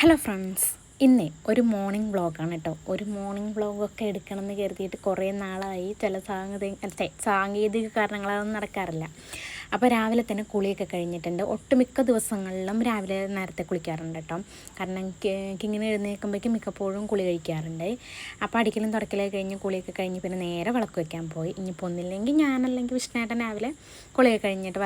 Hello friends, ഇന്ന് ഒരു morning വ്ളോഗാണ് കേട്ടോ. ഒരു മോർണിംഗ് വ്ളോഗൊക്കെ എടുക്കണമെന്ന് കരുതിയിട്ട് കുറേ നാളായി. ചില സാങ്കേതിക കാരണങ്ങളൊന്നും നടക്കാറില്ല. അപ്പോൾ രാവിലെ തന്നെ കുളിയൊക്കെ കഴിഞ്ഞിട്ടുണ്ട്. ഒട്ടുമിക്ക ദിവസങ്ങളിലും രാവിലെ നേരത്തെ കുളിക്കാറുണ്ട് കേട്ടോ. കാരണം എനിക്കിങ്ങനെ എഴുന്നേൽക്കുമ്പോഴേക്കും മിക്കപ്പോഴും കുളി കഴിക്കാറുണ്ട്. അപ്പോൾ അടിക്കലും തുടക്കലൊക്കെ കഴിഞ്ഞ് കുളിയൊക്കെ കഴിഞ്ഞ് പിന്നെ നേരെ വിളക്ക് വയ്ക്കാൻ പോയി. ഇനിയിപ്പോൾ ഒന്നില്ലെങ്കിൽ ഞാനല്ലെങ്കിൽ വിഷ്ണുവേട്ടൻ രാവിലെ കുളിയൊക്കെ കഴിഞ്ഞിട്ട്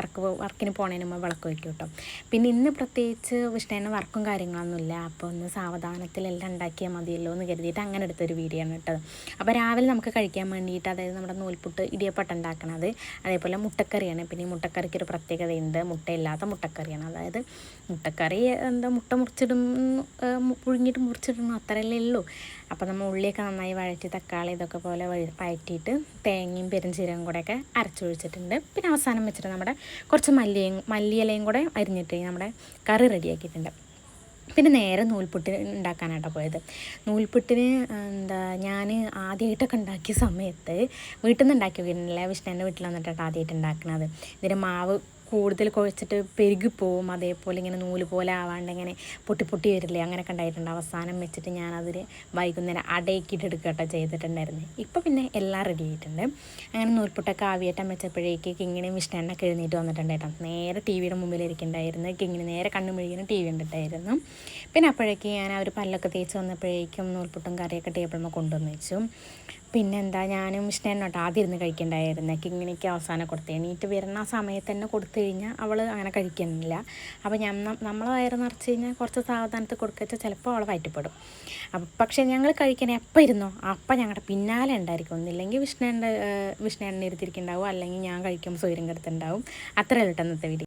വർക്കിന് പോണതിന് മുമ്പ് വിളക്ക് വയ്ക്കും കേട്ടോ. പിന്നെ ഇന്ന് പ്രത്യേകിച്ച് വിഷ്ണുവേട്ടന് വർക്കും കാര്യങ്ങളൊന്നുമില്ല. അപ്പോൾ ഒന്ന് സാവധാനത്തിലെല്ലാം ഉണ്ടാക്കിയാൽ മതിയല്ലോ എന്ന് കരുതിയിട്ട് അങ്ങനെ എടുത്തൊരു വീഡിയോ ആണ് കേട്ടത്. അപ്പോൾ രാവിലെ നമുക്ക് കഴിക്കാൻ വേണ്ടിയിട്ട്, അതായത് നമ്മുടെ നൂൽപുട്ട് ഇടിയപ്പട്ട ഉണ്ടാക്കണത്, അതേപോലെ മുട്ടക്കറിയാണ്. പിന്നെ ഈ മുട്ടക്കറിക്കൊരു പ്രത്യേകതയുണ്ട്, മുട്ടയില്ലാത്ത മുട്ടക്കറിയാണ്. അതായത് മുട്ടക്കറി മുട്ട മുറിച്ചിടും, പുഴുങ്ങിയിട്ട് മുറിച്ചിടണം, അത്രയല്ലേ ഉള്ളൂ. അപ്പോൾ നമ്മൾ ഉള്ളിയൊക്കെ നന്നായി വഴറ്റി തക്കാളി ഇതൊക്കെ പോലെ വഴറ്റിയിട്ട് തേങ്ങയും പെരുംജീരകം കൂടെയൊക്കെ അരച്ചൊഴിച്ചിട്ടുണ്ട്. പിന്നെ അവസാനം വെച്ചിട്ട് നമ്മുടെ കുറച്ച് മല്ലിയിലയും കൂടെ അരിഞ്ഞിട്ട് നമ്മുടെ കറി റെഡിയാക്കിയിട്ടുണ്ട്. പിന്നെ നേരെ നൂൽപുട്ട് ഉണ്ടാക്കാനായിട്ടാണ് പോയത്. നൂൽപുട്ടിന് ഞാൻ ആദ്യമായിട്ടൊക്കെ ഉണ്ടാക്കിയ സമയത്ത് വീട്ടിൽ നിന്ന് ഉണ്ടാക്കി നോക്കിയിട്ടില്ല. വിഷ്ണുവിൻ്റെ വീട്ടിൽ വന്നിട്ടാണ് ആദ്യമായിട്ട് ഉണ്ടാക്കുന്നത്. ഇതിൻ്റെ മാവ് കൂടുതൽ കുഴച്ചിട്ട് പെരുകിപ്പോവും, അതേപോലെ ഇങ്ങനെ നൂല് പോലെ ആവാണ്ട് ഇങ്ങനെ പൊട്ടി വരില്ലേ, അങ്ങനെയൊക്കെ ഉണ്ടായിട്ടുണ്ട്. അവസാനം വെച്ചിട്ട് ഞാനതിൽ വൈകുന്നേരം അടയിക്കിട്ട് എടുക്കുകട്ടോ ചെയ്തിട്ടുണ്ടായിരുന്നു. ഇപ്പോൾ പിന്നെ എല്ലാം റെഡി ആയിട്ടുണ്ട്. അങ്ങനെ നൂൽപുട്ടൊക്കെ ആവിയേറ്റം വെച്ചപ്പോഴേക്ക് കിങ്ങിനെയും വിഷ്ണുവിനൊക്കെ എഴുന്നേറ്റ് വന്നിട്ടുണ്ടായിരുന്നു. നേരെ ടി വിയുടെ മുമ്പിലിരിക്കുന്നുണ്ടായിരുന്നു. കിങ്ങിന് നേരെ കണ്ണു മെഴുകിന് ടി വി കണ്ടിട്ടായിരുന്നു. പിന്നെ അപ്പോഴേക്ക് ഞാൻ അവർ പല്ലൊക്കെ തേച്ച് വന്നപ്പോഴേക്കും നൂൽപുട്ടും കറിയൊക്കെ ടേബിളിൽ കൊണ്ടുവന്ന് വെച്ചു. പിന്നെന്താ, ഞാനും വിഷ്ണുവിനോട്ട് ആദ്യം ഇരുന്ന് കഴിക്കണ്ടായിരുന്നു. കിങ്ങിണിക്ക് അവസാനം കൊടുത്ത് എണീറ്റ് വരുന്ന സമയത്ത് തന്നെ കൊടുത്തു കഴിഞ്ഞാൽ അവൾ അങ്ങനെ കഴിക്കുന്നില്ല. അപ്പോൾ നമ്മൾ വയറ് നിറച്ച് കഴിഞ്ഞാൽ കുറച്ച് സാവധാനത്തിൽ കൊടുക്കുക, ചിലപ്പോൾ അവൾ വയറ്റിപ്പെടും. അപ്പം പക്ഷേ ഞങ്ങൾ കഴിക്കാൻ എപ്പോൾ ഇരുന്നോ അപ്പം ഞങ്ങളുടെ പിന്നാലെ ഉണ്ടായിരിക്കും. ഒന്നില്ലെങ്കിൽ വിഷ്ണുവിൻ്റെ ഇരുത്തിരിക്കുന്നുണ്ടാവും, അല്ലെങ്കിൽ ഞാൻ കഴിക്കുമ്പോൾ സൂര്യൻ കെടുത്തുണ്ടാവും. അത്രയല്ല ഇന്നത്തെ വീഡിയോ.